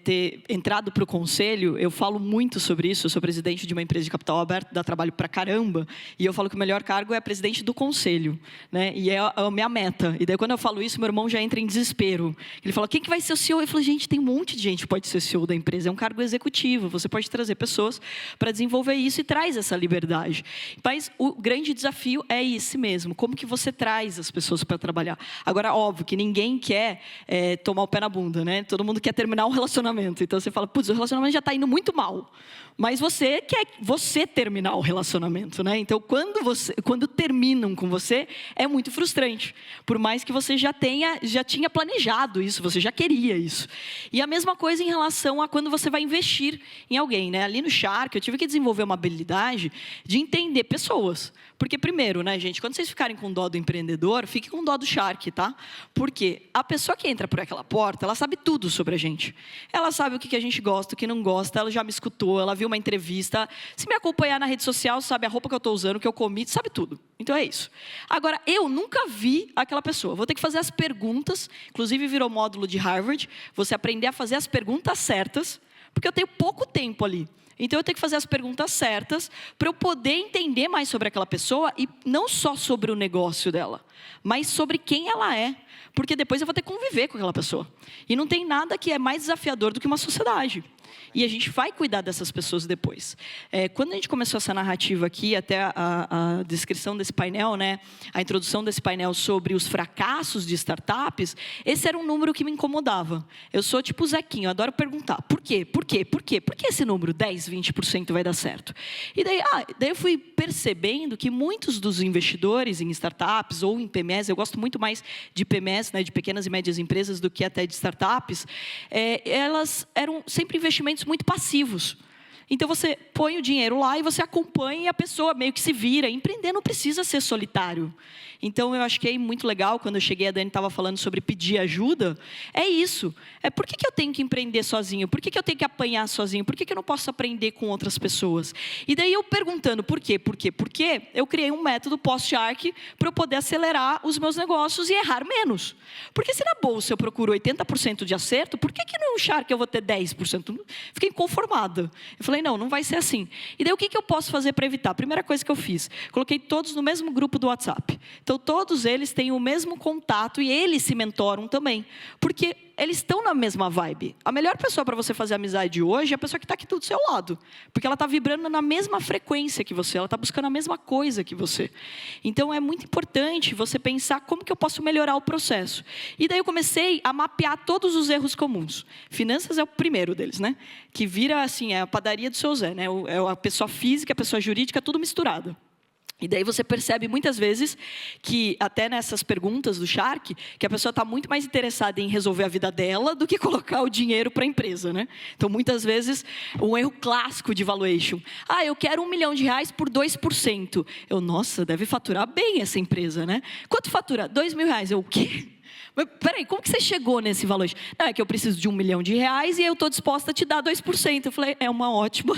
ter entrado para o conselho, eu falo muito sobre isso, eu sou presidente de uma empresa de capital aberto, dá trabalho pra caramba, e eu falo que o melhor cargo é presidente do conselho, né? E é a minha meta. E daí, quando eu falo isso, meu irmão já entra em desespero. Ele fala, quem que vai ser o CEO? Eu falo, gente, tem um monte de gente que pode ser CEO da empresa, é um cargo executivo, você pode trazer pessoas para desenvolver isso e traz essa liberdade. Mas o grande desafio é esse mesmo, como que você traz as pessoas para trabalhar. Agora, óbvio que ninguém quer tomar o pé na bunda, né? Todo mundo quer terminar um relacionamento. Então, você fala, putz, o relacionamento já está indo muito mal. Mas você quer terminar o relacionamento, né? Então, quando terminam com você, é muito frustrante. Por mais que você já tinha planejado isso, você já queria isso. E a mesma coisa em relação a quando você vai investir em alguém, né? Ali no Shark, eu tive que desenvolver uma habilidade de entender pessoas. Porque, primeiro, né, gente, quando vocês ficarem com dó do empreendedor, fique com dó do Shark, tá? Porque a pessoa que entra por aquela porta, ela sabe tudo sobre a gente. Ela sabe o que a gente gosta, o que não gosta, ela já me escutou, ela viu uma entrevista. Se me acompanhar na rede social, sabe a roupa que eu estou usando, o que eu comi, sabe tudo. Então, é isso. Agora, eu nunca vi aquela pessoa. Vou ter que fazer as perguntas, inclusive virou módulo de Harvard, você aprender a fazer as perguntas certas, porque eu tenho pouco tempo ali. Então, eu tenho que fazer as perguntas certas para eu poder entender mais sobre aquela pessoa e não só sobre o negócio dela, mas sobre quem ela é. Porque depois eu vou ter que conviver com aquela pessoa. E não tem nada que é mais desafiador do que uma sociedade. E a gente vai cuidar dessas pessoas depois. Quando a gente começou essa narrativa aqui, até a descrição desse painel, né, a introdução desse painel sobre os fracassos de startups, esse era um número que me incomodava. Eu sou tipo o Zequinho, eu adoro perguntar, por quê? Por quê? Por quê? Por que esse número, 10, 20% vai dar certo? E daí eu fui percebendo que muitos dos investidores em startups ou em PMEs, eu gosto muito mais de PMEs, né, de pequenas e médias empresas, do que até de startups, elas eram sempre investimentos muito passivos. Então, você põe o dinheiro lá e você acompanha e a pessoa meio que se vira. Empreender não precisa ser solitário. Então, eu achei muito legal, quando eu cheguei, a Dani estava falando sobre pedir ajuda. É isso. Por que eu tenho que empreender sozinho? Por que eu tenho que apanhar sozinho? Por que eu não posso aprender com outras pessoas? E daí, eu perguntando por quê? Por quê? Por quê? Eu criei um método pós-Shark para eu poder acelerar os meus negócios e errar menos. Porque se na bolsa eu procuro 80% de acerto, por que no Shark eu vou ter 10%? Fiquei inconformada. Eu falei, não vai ser assim. E daí, o que eu posso fazer para evitar? A primeira coisa que eu fiz, coloquei todos no mesmo grupo do WhatsApp. Então, todos eles têm o mesmo contato e eles se mentoram também. Porque eles estão na mesma vibe. A melhor pessoa para você fazer amizade hoje é a pessoa que está aqui do seu lado. Porque ela está vibrando na mesma frequência que você, ela está buscando a mesma coisa que você. Então, é muito importante você pensar como que eu posso melhorar o processo. E daí eu comecei a mapear todos os erros comuns. Finanças é o primeiro deles, né? Que vira, assim, a padaria do seu Zé, né? É a pessoa física, a pessoa jurídica, tudo misturado. E daí você percebe muitas vezes que, até nessas perguntas do Shark, que a pessoa está muito mais interessada em resolver a vida dela do que colocar o dinheiro para a empresa, né? Então, muitas vezes, um erro clássico de valuation. Eu quero R$1 milhão por 2%. Nossa, deve faturar bem essa empresa, né? Quanto fatura? R$2 mil. Eu, o quê? Mas, peraí, como que você chegou nesse valor? Não, é que eu preciso de R$1 milhão e eu estou disposta a te dar 2%. Eu falei, é um ótimo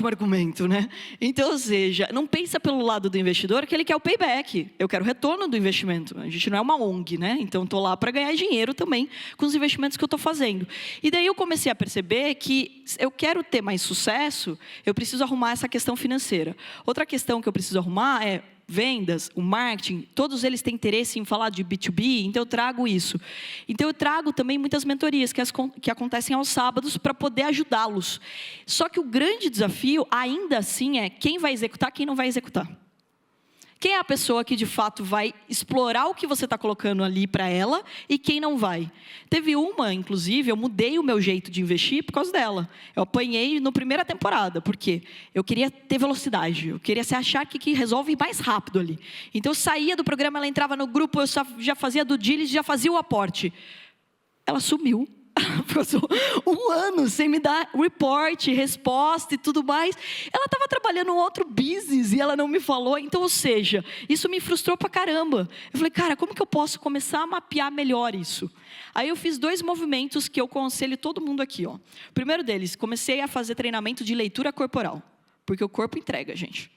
argumento, né? Então, ou seja, não pensa pelo lado do investidor que ele quer o payback. Eu quero o retorno do investimento. A gente não é uma ONG, né? Então, estou lá para ganhar dinheiro também com os investimentos que eu estou fazendo. E daí eu comecei a perceber que eu quero ter mais sucesso, eu preciso arrumar essa questão financeira. Outra questão que eu preciso arrumar é vendas, o marketing, todos eles têm interesse em falar de B2B, então eu trago isso. Então eu trago também muitas mentorias que acontecem aos sábados para poder ajudá-los. Só que o grande desafio, ainda assim, é quem vai executar, quem não vai executar. Quem é a pessoa que de fato vai explorar o que você está colocando ali para ela e quem não vai? Teve uma, inclusive, eu mudei o meu jeito de investir por causa dela. Eu apanhei na primeira temporada, porque eu queria ter velocidade, eu queria se achar que resolve mais rápido ali. Então eu saía do programa, ela entrava no grupo, eu já fazia do diligence, já fazia o aporte. Ela sumiu. Passou 1 ano sem me dar report, resposta e tudo mais. Ela estava trabalhando em outro business e ela não me falou. Então, ou seja, isso me frustrou pra caramba. Eu falei, cara, como que eu posso começar a mapear melhor isso? Aí eu fiz 2 movimentos que eu aconselho todo mundo aqui. Ó. O primeiro deles, comecei a fazer treinamento de leitura corporal. Porque o corpo entrega, gente.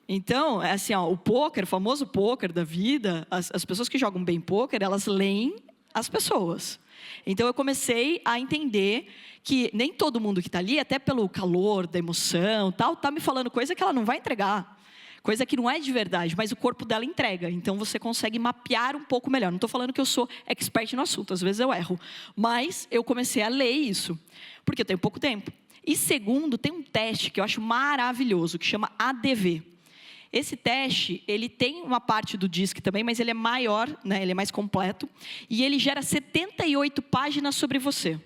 Então, é assim, ó, o poker, o famoso poker da vida, as pessoas que jogam bem poker, elas leem as pessoas. Então, eu comecei a entender que nem todo mundo que está ali, até pelo calor, da emoção, tal, está me falando coisa que ela não vai entregar. Coisa que não é de verdade, mas o corpo dela entrega. Então, você consegue mapear um pouco melhor. Não estou falando que eu sou expert no assunto, às vezes eu erro. Mas eu comecei a ler isso, porque eu tenho pouco tempo. E segundo, tem um teste que eu acho maravilhoso, que chama ADV. Esse teste, ele tem uma parte do DISC também, mas ele é maior, né? Ele é mais completo. E ele gera 78 páginas sobre você.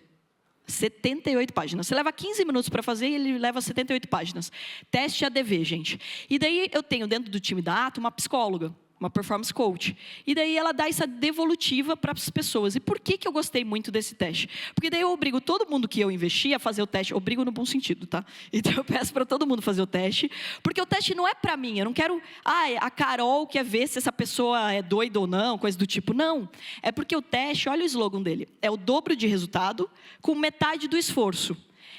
78 páginas. Você leva 15 minutos para fazer e ele leva 78 páginas. Teste ADV, gente. E daí eu tenho dentro do time da Ato uma psicóloga, uma performance coach. E daí ela dá essa devolutiva para as pessoas. E por que eu gostei muito desse teste? Porque daí eu obrigo todo mundo que eu investi a fazer o teste. Obrigo no bom sentido, tá? Então eu peço para todo mundo fazer o teste. Porque o teste não é para mim. Eu não quero... a Carol quer ver se essa pessoa é doida ou não, coisa do tipo. Não. É porque o teste, olha o slogan dele. É o dobro de resultado com metade do esforço.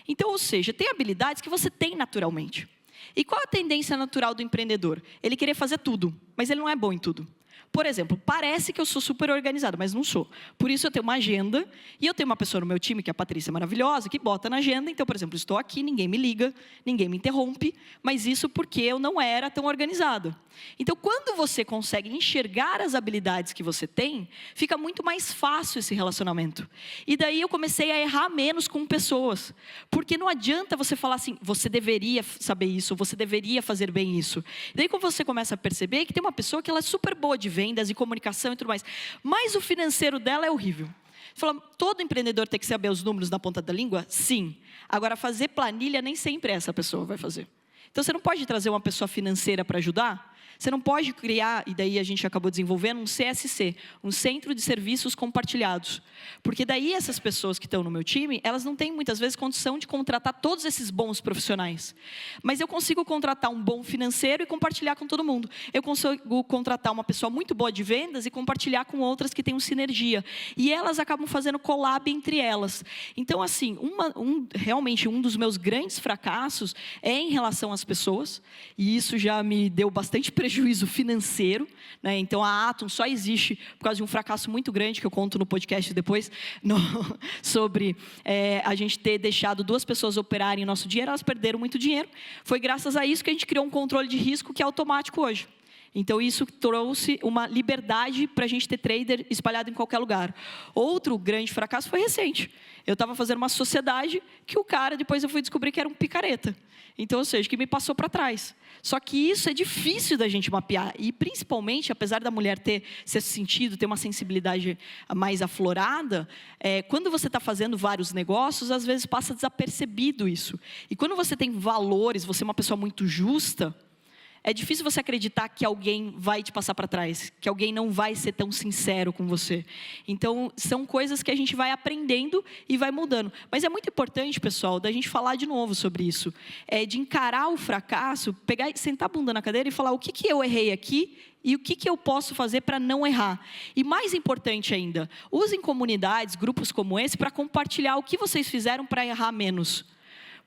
Então, ou seja, tem habilidades que você tem naturalmente. E qual a tendência natural do empreendedor? Ele querer fazer tudo, mas ele não é bom em tudo. Por exemplo, parece que eu sou super organizado, mas não sou. Por isso eu tenho uma agenda, e eu tenho uma pessoa no meu time, que é a Patrícia maravilhosa, que bota na agenda. Então, por exemplo, estou aqui, ninguém me liga, ninguém me interrompe, mas isso porque eu não era tão organizada. Então, quando você consegue enxergar as habilidades que você tem, fica muito mais fácil esse relacionamento. E daí eu comecei a errar menos com pessoas. Porque não adianta você falar assim, você deveria saber isso, você deveria fazer bem isso. E daí quando você começa a perceber que tem uma pessoa que ela é super boa de vendas e comunicação e tudo mais, mas o financeiro dela é horrível. Você fala, todo empreendedor tem que saber os números na ponta da língua? Sim. Agora, fazer planilha nem sempre essa pessoa vai fazer. Então, você não pode trazer uma pessoa financeira para ajudar? Você não pode criar, e daí a gente acabou desenvolvendo um CSC, um Centro de Serviços Compartilhados. Porque daí essas pessoas que estão no meu time, elas não têm muitas vezes condição de contratar todos esses bons profissionais. Mas eu consigo contratar um bom financeiro e compartilhar com todo mundo. Eu consigo contratar uma pessoa muito boa de vendas e compartilhar com outras que tenham sinergia. E elas acabam fazendo collab entre elas. Então, assim, realmente um dos meus grandes fracassos é em relação às pessoas. E isso já me deu bastante prejuízo financeiro, né? Então a Atom só existe por causa de um fracasso muito grande que eu conto no podcast depois sobre a gente ter deixado 2 pessoas operarem o nosso dinheiro. Elas perderam muito dinheiro. Foi graças a isso que a gente criou um controle de risco que é automático hoje. Então, isso trouxe uma liberdade para a gente ter trader espalhado em qualquer lugar. Outro grande fracasso foi recente. Eu estava fazendo uma sociedade que o cara, depois eu fui descobrir que era um picareta. Então, ou seja, que me passou para trás. Só que isso é difícil da gente mapear. E, principalmente, apesar da mulher ter esse sentido, ter uma sensibilidade mais aflorada, quando você está fazendo vários negócios, às vezes passa desapercebido isso. E quando você tem valores, você é uma pessoa muito justa, é difícil você acreditar que alguém vai te passar para trás, que alguém não vai ser tão sincero com você. Então, são coisas que a gente vai aprendendo e vai mudando. Mas é muito importante, pessoal, da gente falar de novo sobre isso. De encarar o fracasso, pegar, sentar a bunda na cadeira e falar o que eu errei aqui e o que eu posso fazer para não errar. E mais importante ainda, usem comunidades, grupos como esse, para compartilhar o que vocês fizeram para errar menos.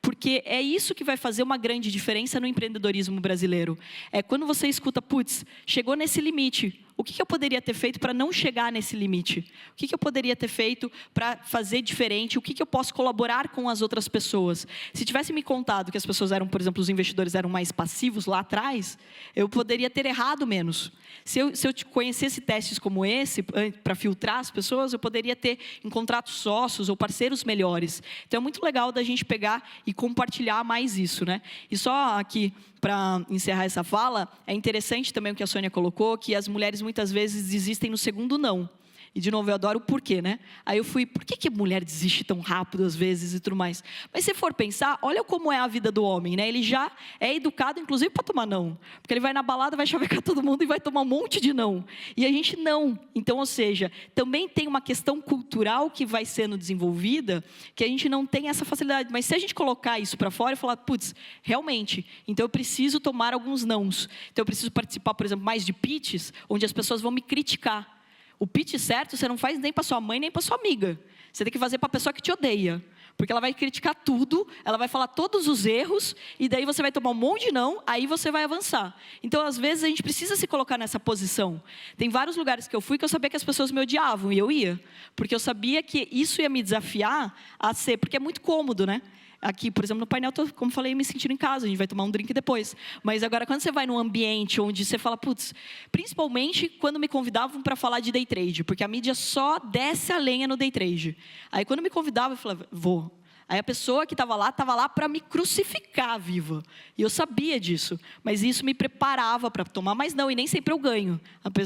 Porque é isso que vai fazer uma grande diferença no empreendedorismo brasileiro. É quando você escuta, putz, chegou nesse limite, o que eu poderia ter feito para não chegar nesse limite? O que eu poderia ter feito para fazer diferente? O que eu posso colaborar com as outras pessoas? Se tivesse me contado que as pessoas eram, por exemplo, os investidores eram mais passivos lá atrás, eu poderia ter errado menos. Se eu conhecesse testes como esse, para filtrar as pessoas, eu poderia ter encontrado sócios ou parceiros melhores. Então, é muito legal da gente pegar e compartilhar mais isso, né? E só aqui, para encerrar essa fala, é interessante também o que a Sônia colocou, que as mulheres muitas vezes desistem no segundo não. E, de novo, eu adoro o porquê, né? Aí eu fui, por que a mulher desiste tão rápido às vezes e tudo mais? Mas se for pensar, olha como é a vida do homem, né? Ele já é educado, inclusive, para tomar não. Porque ele vai na balada, vai chavecar todo mundo e vai tomar um monte de não. E a gente não. Então, ou seja, também tem uma questão cultural que vai sendo desenvolvida, que a gente não tem essa facilidade. Mas se a gente colocar isso para fora e falar, putz, realmente, então eu preciso tomar alguns nãos. Então eu preciso participar, por exemplo, mais de pitches, onde as pessoas vão me criticar. O pitch certo você não faz nem para sua mãe, nem para sua amiga. Você tem que fazer para a pessoa que te odeia. Porque ela vai criticar tudo, ela vai falar todos os erros, e daí você vai tomar um monte de não, aí você vai avançar. Então, às vezes, a gente precisa se colocar nessa posição. Tem vários lugares que eu fui que eu sabia que as pessoas me odiavam, e eu ia. Porque eu sabia que isso ia me desafiar a ser... Porque é muito cômodo, né? Aqui, por exemplo, no painel, como falei, me sentindo em casa. A gente vai tomar um drink depois. Mas agora, quando você vai num ambiente onde você fala, putz, principalmente quando me convidavam para falar de day trade, porque a mídia só desce a lenha no day trade. Aí, quando me convidavam, eu falava, vou. Aí a pessoa que estava lá para me crucificar viva. E eu sabia disso. Mas isso me preparava para tomar. Mas não, e nem sempre eu ganho.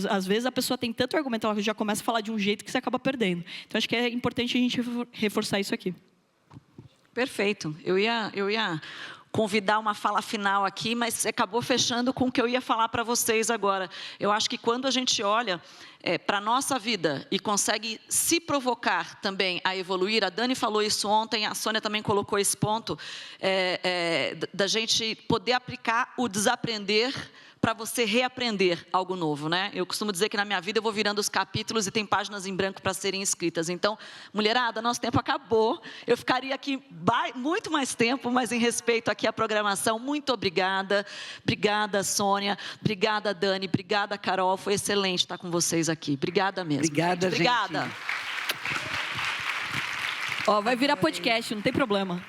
Às vezes a pessoa tem tanto argumento, ela já começa a falar de um jeito que você acaba perdendo. Então, acho que é importante a gente reforçar isso aqui. Perfeito. Eu ia convidar uma fala final aqui, mas acabou fechando com o que eu ia falar para vocês agora. Eu acho que quando a gente olha para a nossa vida e consegue se provocar também a evoluir, a Dani falou isso ontem, a Sônia também colocou esse ponto, da gente poder aplicar o desaprender para você reaprender algo novo, né? Eu costumo dizer que na minha vida eu vou virando os capítulos e tem páginas em branco para serem escritas. Então, mulherada, nosso tempo acabou. Eu ficaria aqui muito mais tempo, mas em respeito aqui à programação, muito obrigada. Obrigada, Sônia. Obrigada, Dani. Obrigada, Carol. Foi excelente estar com vocês aqui. Obrigada mesmo. Obrigada, gente. Obrigada. Ó, vai virar podcast, não tem problema.